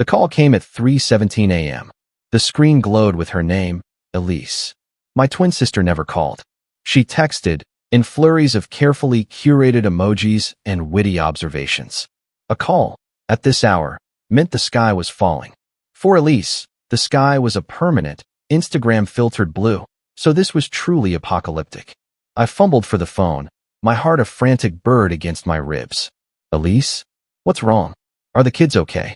The call came at 3:17 a.m. The screen glowed with her name, Elise. My twin sister never called. She texted, in flurries of carefully curated emojis and witty observations. A call, at this hour, meant the sky was falling. For Elise, the sky was a permanent, Instagram-filtered blue, so this was truly apocalyptic. I fumbled for the phone, my heart a frantic bird against my ribs. Elise? What's wrong? Are the kids okay?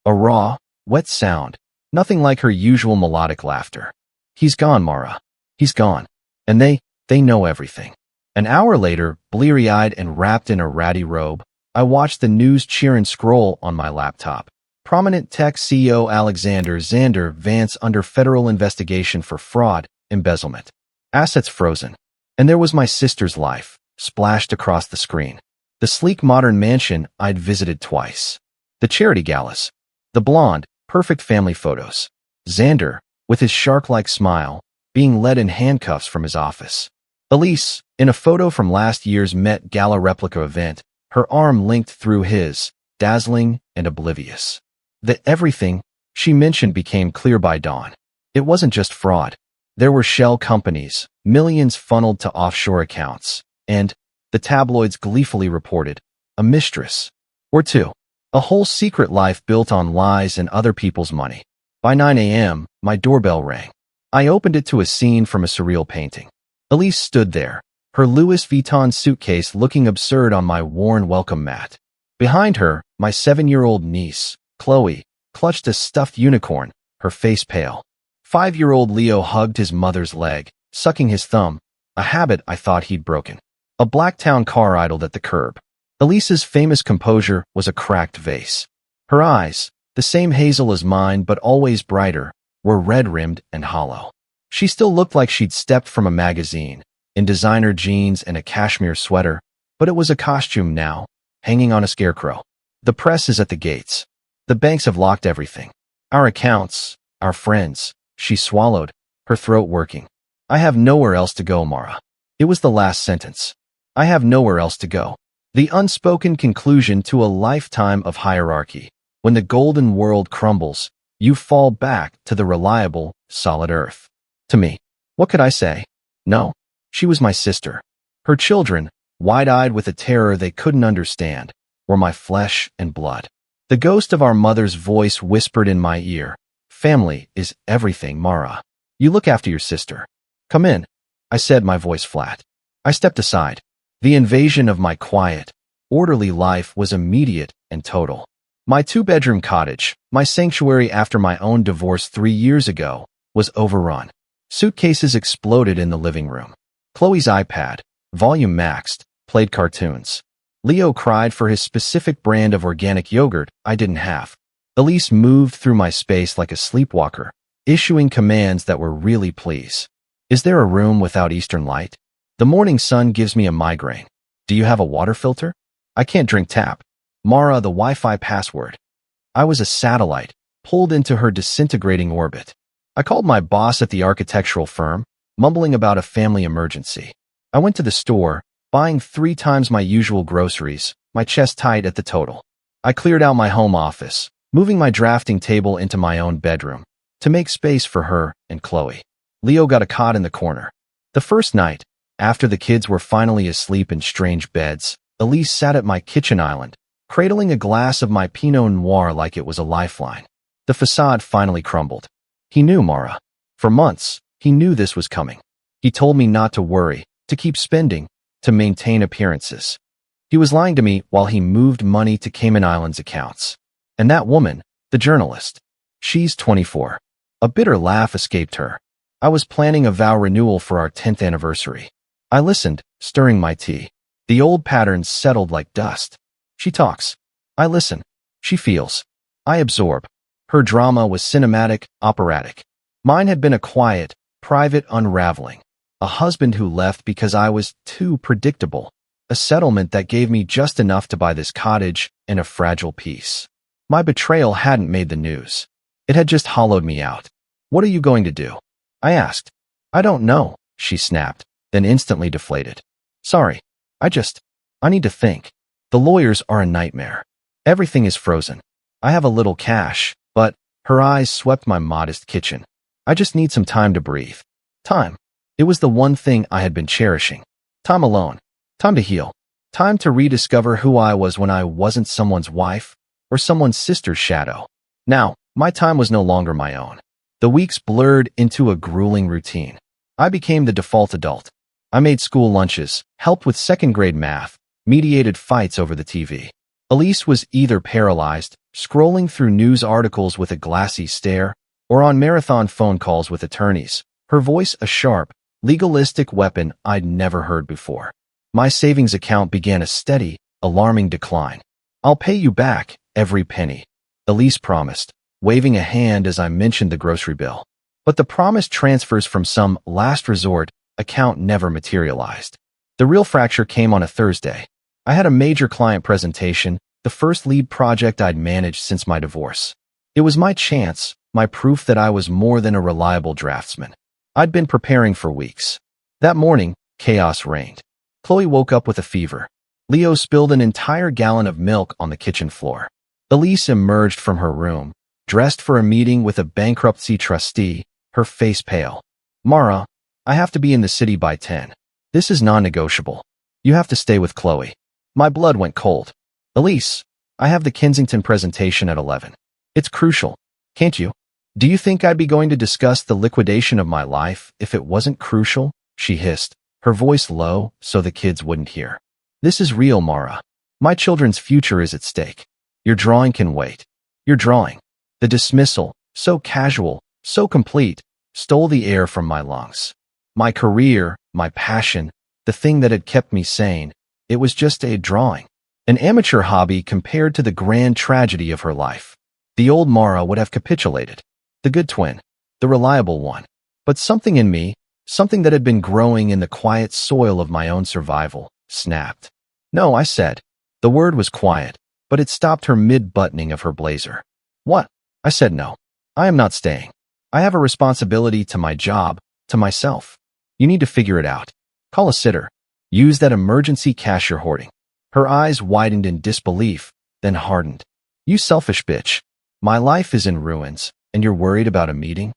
A raw, wet sound, nothing like her usual melodic laughter. He's gone, Mara. He's gone. And they know everything. An hour later, bleary-eyed and wrapped in a ratty robe, I watched the news cheer and scroll on my laptop. Prominent tech CEO Alexander Xander Vance under federal investigation for fraud, embezzlement. Assets frozen. And there was my sister's life, splashed across the screen. The sleek modern mansion I'd visited twice. The charity galas. The blonde, perfect family photos. Xander, with his shark-like smile, being led in handcuffs from his office. Elise, in a photo from last year's Met Gala replica event, her arm linked through his, dazzling and oblivious. That everything she mentioned became clear by dawn. It wasn't just fraud. There were shell companies, millions funneled to offshore accounts, and, the tabloids gleefully reported, a mistress, or two. A whole secret life built on lies and other people's money. By 9 a.m., my doorbell rang. I opened it to a scene from a surreal painting. Elise stood there, her Louis Vuitton suitcase looking absurd on my worn welcome mat. Behind her, my 7-year-old niece, Chloe, clutched a stuffed unicorn, her face pale. 5-year-old Leo hugged his mother's leg, sucking his thumb, a habit I thought he'd broken. A Blacktown car idled at the curb. Elise's famous composure was a cracked vase. Her eyes, the same hazel as mine but always brighter, were red-rimmed and hollow. She still looked like she'd stepped from a magazine, in designer jeans and a cashmere sweater, but it was a costume now, hanging on a scarecrow. The press is at the gates. The banks have locked everything. Our accounts, our friends, she swallowed, her throat working. I have nowhere else to go, Mara. It was the last sentence. I have nowhere else to go. The unspoken conclusion to a lifetime of hierarchy. When the golden world crumbles, you fall back to the reliable, solid earth. To me, what could I say? No. She was my sister. Her children, wide-eyed with a terror they couldn't understand, were my flesh and blood. The ghost of our mother's voice whispered in my ear, "Family is everything, Mara. You look after your sister." "Come in," I said, my voice flat. I stepped aside. The invasion of my quiet, orderly life was immediate and total. My 2-bedroom cottage, my sanctuary after my own divorce 3 years ago, was overrun. Suitcases exploded in the living room. Chloe's iPad, volume maxed, played cartoons. Leo cried for his specific brand of organic yogurt I didn't have. Elise moved through my space like a sleepwalker, issuing commands that were really please. Is there a room without Eastern light? The morning sun gives me a migraine. Do you have a water filter? I can't drink tap. Mara, the Wi-Fi password. I was a satellite, pulled into her disintegrating orbit. I called my boss at the architectural firm, mumbling about a family emergency. I went to the store, buying 3 times my usual groceries, my chest tight at the total. I cleared out my home office, moving my drafting table into my own bedroom, to make space for her and Chloe. Leo got a cot in the corner. The first night, after the kids were finally asleep in strange beds, Elise sat at my kitchen island, cradling a glass of my Pinot Noir like it was a lifeline. The facade finally crumbled. He knew, Mara. For months, he knew this was coming. He told me not to worry, to keep spending, to maintain appearances. He was lying to me while he moved money to Cayman Islands accounts. And that woman, the journalist, she's 24. A bitter laugh escaped her. I was planning a vow renewal for our 10th anniversary. I listened, stirring my tea. The old patterns settled like dust. She talks. I listen. She feels. I absorb. Her drama was cinematic, operatic. Mine had been a quiet, private unraveling. A husband who left because I was too predictable. A settlement that gave me just enough to buy this cottage and a fragile peace. My betrayal hadn't made the news. It had just hollowed me out. What are you going to do? I asked. I don't know, she snapped, then instantly deflated. Sorry. I need to think. The lawyers are a nightmare. Everything is frozen. I have a little cash, Her eyes swept my modest kitchen. I just need some time to breathe. Time. It was the one thing I had been cherishing. Time alone. Time to heal. Time to rediscover who I was when I wasn't someone's wife or someone's sister's shadow. Now, my time was no longer my own. The weeks blurred into a grueling routine. I became the default adult. I made school lunches, helped with second-grade math, mediated fights over the TV. Elise was either paralyzed, scrolling through news articles with a glassy stare, or on marathon phone calls with attorneys, her voice a sharp, legalistic weapon I'd never heard before. My savings account began a steady, alarming decline. "I'll pay you back, every penny," Elise promised, waving a hand as I mentioned the grocery bill. But the promised transfers from some last resort account never materialized. The real fracture came on a Thursday. I had a major client presentation, the first lead project I'd managed since my divorce. It was my chance, my proof that I was more than a reliable draftsman. I'd been preparing for weeks. That morning, chaos reigned. Chloe woke up with a fever. Leo spilled an entire gallon of milk on the kitchen floor. Elise emerged from her room, dressed for a meeting with a bankruptcy trustee, her face pale. "Mara, I have to be in the city by 10. This is non-negotiable. You have to stay with Chloe." My blood went cold. "Elise, I have the Kensington presentation at 11. It's crucial. Can't you? Do you think I'd be going to discuss the liquidation of my life if it wasn't crucial?" she hissed, her voice low so the kids wouldn't hear. "This is real, Mara. My children's future is at stake. Your drawing can wait." Your drawing. The dismissal, so casual, so complete, stole the air from my lungs. My career, my passion, the thing that had kept me sane, it was just a drawing. An amateur hobby compared to the grand tragedy of her life. The old Mara would have capitulated. The good twin. The reliable one. But something in me, something that had been growing in the quiet soil of my own survival, snapped. "No," I said. The word was quiet, but it stopped her mid-buttoning of her blazer. "What?" I said. "No. I am not staying. I have a responsibility to my job, to myself. You need to figure it out. Call a sitter. Use that emergency cash you're hoarding." Her eyes widened in disbelief, then hardened. "You selfish bitch. My life is in ruins, and you're worried about a meeting?"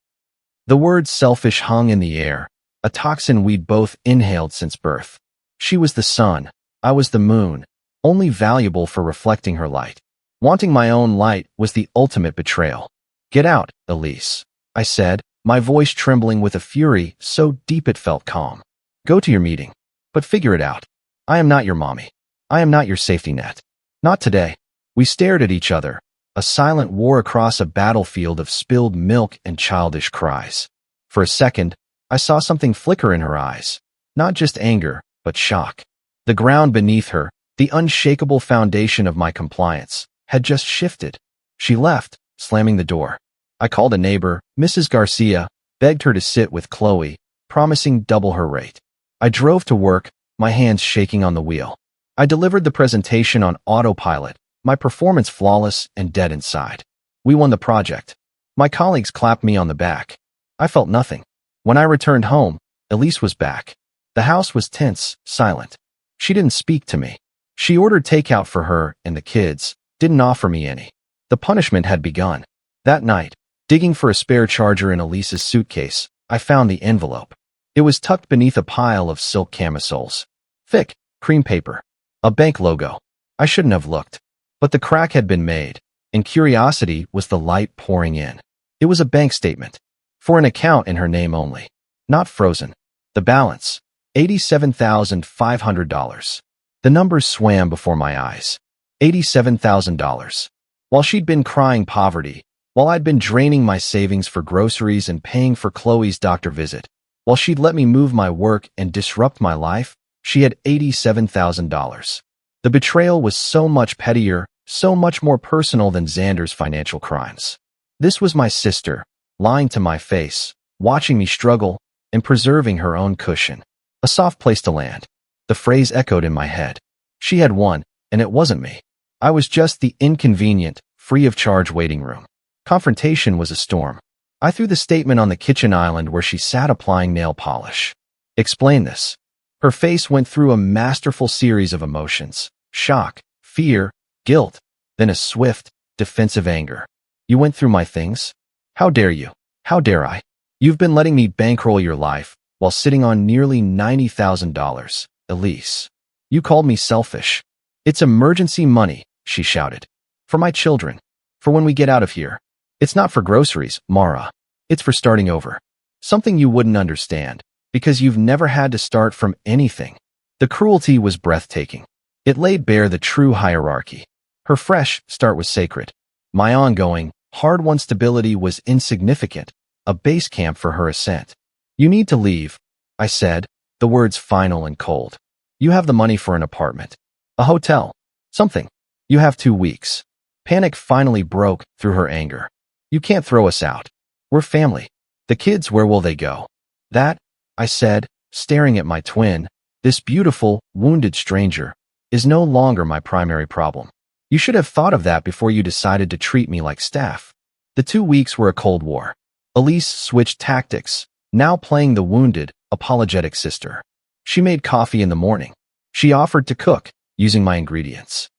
The word selfish hung in the air, a toxin we'd both inhaled since birth. She was the sun, I was the moon, only valuable for reflecting her light. Wanting my own light was the ultimate betrayal. "Get out, Elise," I said, my voice trembling with a fury so deep it felt calm. "Go to your meeting. But figure it out. I am not your mommy. I am not your safety net. Not today." We stared at each other, a silent war across a battlefield of spilled milk and childish cries. For a second, I saw something flicker in her eyes. Not just anger, but shock. The ground beneath her, the unshakable foundation of my compliance, had just shifted. She left, slamming the door. I called a neighbor, Mrs. Garcia, begged her to sit with Chloe, promising double her rate. I drove to work, my hands shaking on the wheel. I delivered the presentation on autopilot, my performance flawless and dead inside. We won the project. My colleagues clapped me on the back. I felt nothing. When I returned home, Elise was back. The house was tense, silent. She didn't speak to me. She ordered takeout for her and the kids, didn't offer me any. The punishment had begun. That night, digging for a spare charger in Elise's suitcase, I found the envelope. It was tucked beneath a pile of silk camisoles. Thick, cream paper. A bank logo. I shouldn't have looked. But the crack had been made, and curiosity was the light pouring in. It was a bank statement. For an account in her name only. Not frozen. The balance. $87,500. The numbers swam before my eyes. $87,000. While she'd been crying poverty, while I'd been draining my savings for groceries and paying for Chloe's doctor visit, while she'd let me move my work and disrupt my life, she had $87,000. The betrayal was so much pettier, so much more personal than Xander's financial crimes. This was my sister, lying to my face, watching me struggle, and preserving her own cushion. A soft place to land. The phrase echoed in my head. She had won, and it wasn't me. I was just the inconvenient, free-of-charge waiting room. Confrontation was a storm. I threw the statement on the kitchen island where she sat applying nail polish. "Explain this." Her face went through a masterful series of emotions. Shock, fear, guilt, then a swift, defensive anger. You went through my things? How dare you? How dare I? You've been letting me bankroll your life while sitting on nearly $90,000, Elise. You called me selfish. It's emergency money, she shouted. For my children. For when we get out of here. It's not for groceries, Mara. It's for starting over. Something you wouldn't understand, because you've never had to start from anything. The cruelty was breathtaking. It laid bare the true hierarchy. Her fresh start was sacred. My ongoing, hard-won stability was insignificant, a base camp for her ascent. You need to leave, I said, the words final and cold. You have the money for an apartment. A hotel. Something. You have 2 weeks. Panic finally broke through her anger. You can't throw us out. We're family. The kids, where will they go? That, I said, staring at my twin, this beautiful, wounded stranger, is no longer my primary problem. You should have thought of that before you decided to treat me like staff. The 2 weeks were a Cold War. Elise switched tactics, now playing the wounded, apologetic sister. She made coffee in the morning. She offered to cook, using my ingredients.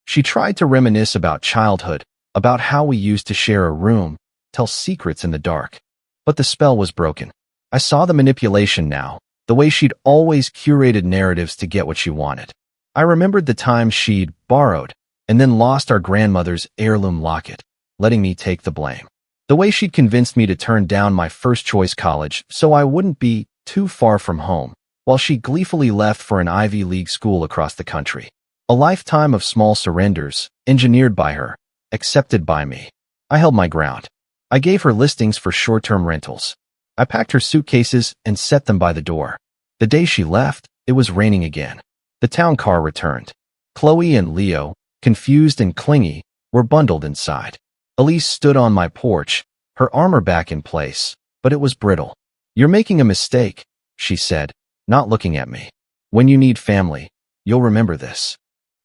She tried to reminisce about childhood, about how we used to share a room, tell secrets in the dark. But the spell was broken. I saw the manipulation now, the way she'd always curated narratives to get what she wanted. I remembered the times she'd borrowed and then lost our grandmother's heirloom locket, letting me take the blame. The way she'd convinced me to turn down my first-choice college so I wouldn't be too far from home, while she gleefully left for an Ivy League school across the country. A lifetime of small surrenders, engineered by her, accepted by me. I held my ground. I gave her listings for short-term rentals. I packed her suitcases and set them by the door. The day she left, it was raining again. The town car returned. Chloe and Leo, confused and clingy, were bundled inside. Elise stood on my porch, her armor back in place, but it was brittle. You're making a mistake, she said, not looking at me. When you need family, you'll remember this.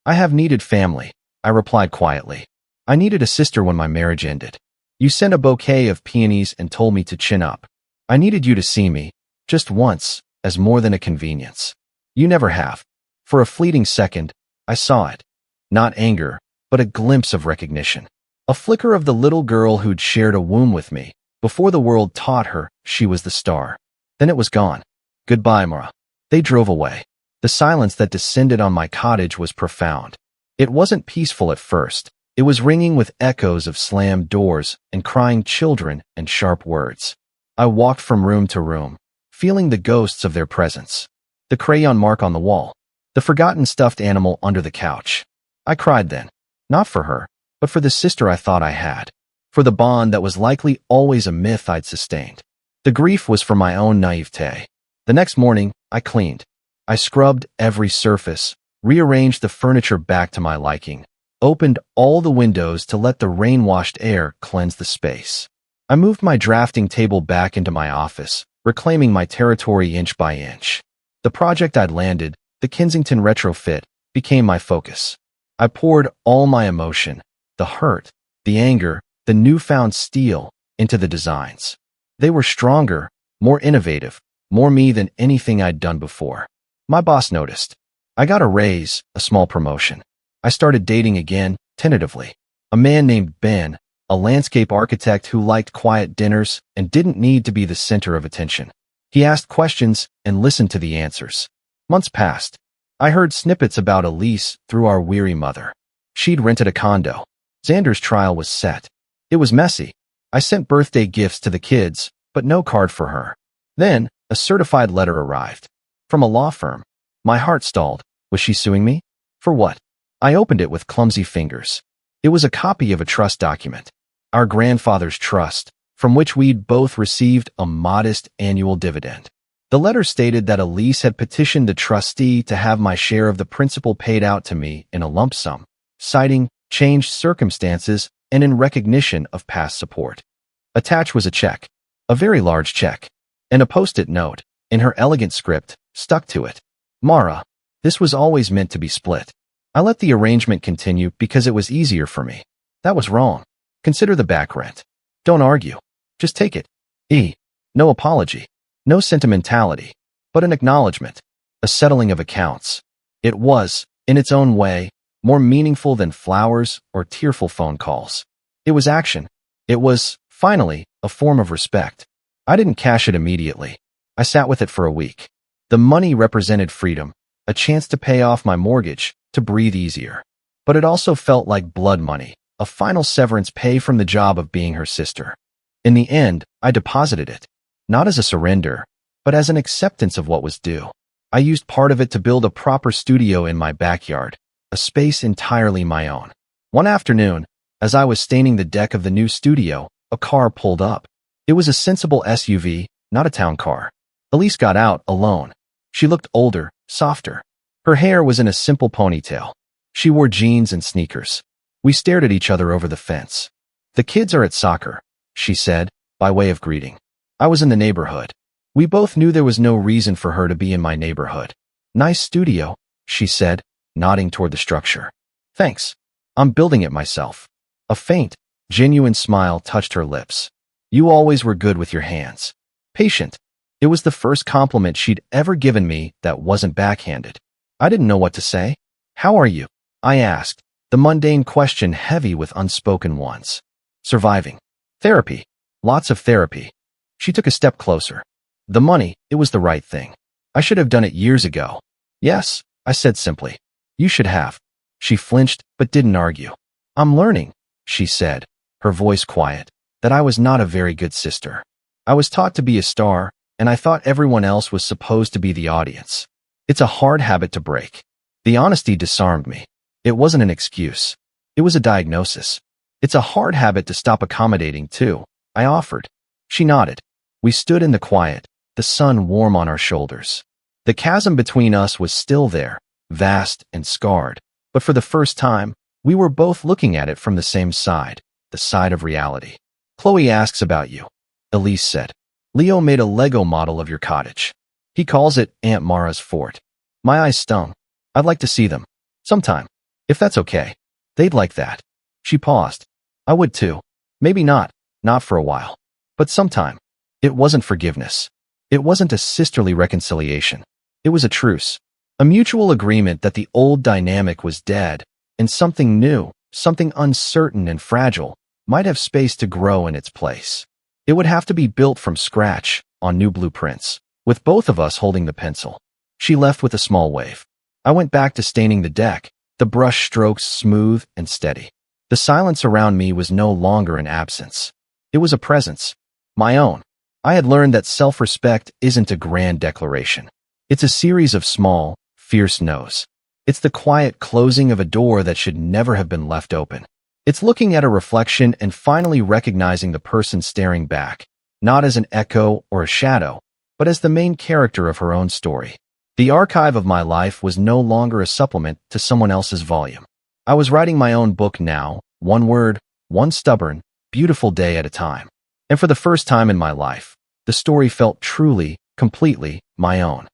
I have needed family, I replied quietly. I needed a sister when my marriage ended. You sent a bouquet of peonies and told me to chin up. I needed you to see me, just once, as more than a convenience. You never have. For a fleeting second, I saw it. Not anger, but a glimpse of recognition. A flicker of the little girl who'd shared a womb with me, before the world taught her she was the star. Then it was gone. Goodbye, Mara. They drove away. The silence that descended on my cottage was profound. It wasn't peaceful at first. It was ringing with echoes of slammed doors and crying children and sharp words. I walked from room to room, feeling the ghosts of their presence. The crayon mark on the wall. The forgotten stuffed animal under the couch. I cried then. Not for her, but for the sister I thought I had. For the bond that was likely always a myth I'd sustained. The grief was for my own naivete. The next morning, I cleaned. I scrubbed every surface, rearranged the furniture back to my liking, opened all the windows to let the rain-washed air cleanse the space. I moved my drafting table back into my office, reclaiming my territory inch by inch. The project I'd landed, the Kensington retrofit, became my focus. I poured all my emotion, the hurt, the anger, the newfound steel, into the designs. They were stronger, more innovative, more me than anything I'd done before. My boss noticed. I got a raise, a small promotion. I started dating again, tentatively. A man named Ben, a landscape architect who liked quiet dinners and didn't need to be the center of attention. He asked questions and listened to the answers. Months passed. I heard snippets about Elise through our weary mother. She'd rented a condo. Xander's trial was set. It was messy. I sent birthday gifts to the kids, but no card for her. Then, a certified letter arrived. From a law firm. My heart stalled. Was she suing me? For what? I opened it with clumsy fingers. It was a copy of a trust document. Our grandfather's trust, from which we'd both received a modest annual dividend. The letter stated that Elise had petitioned the trustee to have my share of the principal paid out to me in a lump sum, citing changed circumstances and in recognition of past support. Attached was a check, a very large check, and a post-it note, in her elegant script, stuck to it. Mara, this was always meant to be split. I let the arrangement continue because it was easier for me. That was wrong. Consider the back rent. Don't argue. Just take it. No apology. No sentimentality. But an acknowledgement. A settling of accounts. It was, in its own way, more meaningful than flowers or tearful phone calls. It was action. It was, finally, a form of respect. I didn't cash it immediately. I sat with it for a week. The money represented freedom, a chance to pay off my mortgage, to breathe easier. But it also felt like blood money, a final severance pay from the job of being her sister. In the end, I deposited it, not as a surrender, but as an acceptance of what was due. I used part of it to build a proper studio in my backyard, a space entirely my own. One afternoon, as I was staining the deck of the new studio, a car pulled up. It was a sensible SUV, not a town car. Elise got out, alone. She looked older, softer. Her hair was in a simple ponytail. She wore jeans and sneakers. We stared at each other over the fence. "The kids are at soccer," she said, by way of greeting. I was in the neighborhood. We both knew there was no reason for her to be in my neighborhood. "Nice studio," she said, nodding toward the structure. "Thanks. I'm building it myself." A faint, genuine smile touched her lips. "You always were good with your hands. Patient." It was the first compliment she'd ever given me that wasn't backhanded. I didn't know what to say. "How are you?" I asked, the mundane question heavy with unspoken ones. "Surviving. Therapy. Lots of therapy." She took a step closer. "The money, it was the right thing. I should have done it years ago." "Yes," I said simply. "You should have." She flinched, but didn't argue. "I'm learning," she said, her voice quiet, "that I was not a very good sister. I was taught to be a star, and I thought everyone else was supposed to be the audience. It's a hard habit to break." The honesty disarmed me. It wasn't an excuse. It was a diagnosis. "It's a hard habit to stop accommodating, too," I offered. She nodded. We stood in the quiet, the sun warm on our shoulders. The chasm between us was still there, vast and scarred, but for the first time, we were both looking at it from the same side, the side of reality. "Chloe asks about you," Elise said. "Leo made a Lego model of your cottage. He calls it Aunt Mara's fort." My eyes stung. "I'd like to see them. Sometime. If that's okay." "They'd like that." She paused. "I would too. Maybe not for a while. But sometime." It wasn't forgiveness. It wasn't a sisterly reconciliation. It was a truce. A mutual agreement that the old dynamic was dead, and something new, something uncertain and fragile, might have space to grow in its place. It would have to be built from scratch, on new blueprints, with both of us holding the pencil. She left with a small wave. I went back to staining the deck, the brush strokes smooth and steady. The silence around me was no longer an absence. It was a presence. My own. I had learned that self-respect isn't a grand declaration. It's a series of small, fierce no's. It's the quiet closing of a door that should never have been left open. It's looking at a reflection and finally recognizing the person staring back, not as an echo or a shadow, but as the main character of her own story. The archive of my life was no longer a supplement to someone else's volume. I was writing my own book now, one word, one stubborn, beautiful day at a time. And for the first time in my life, the story felt truly, completely my own.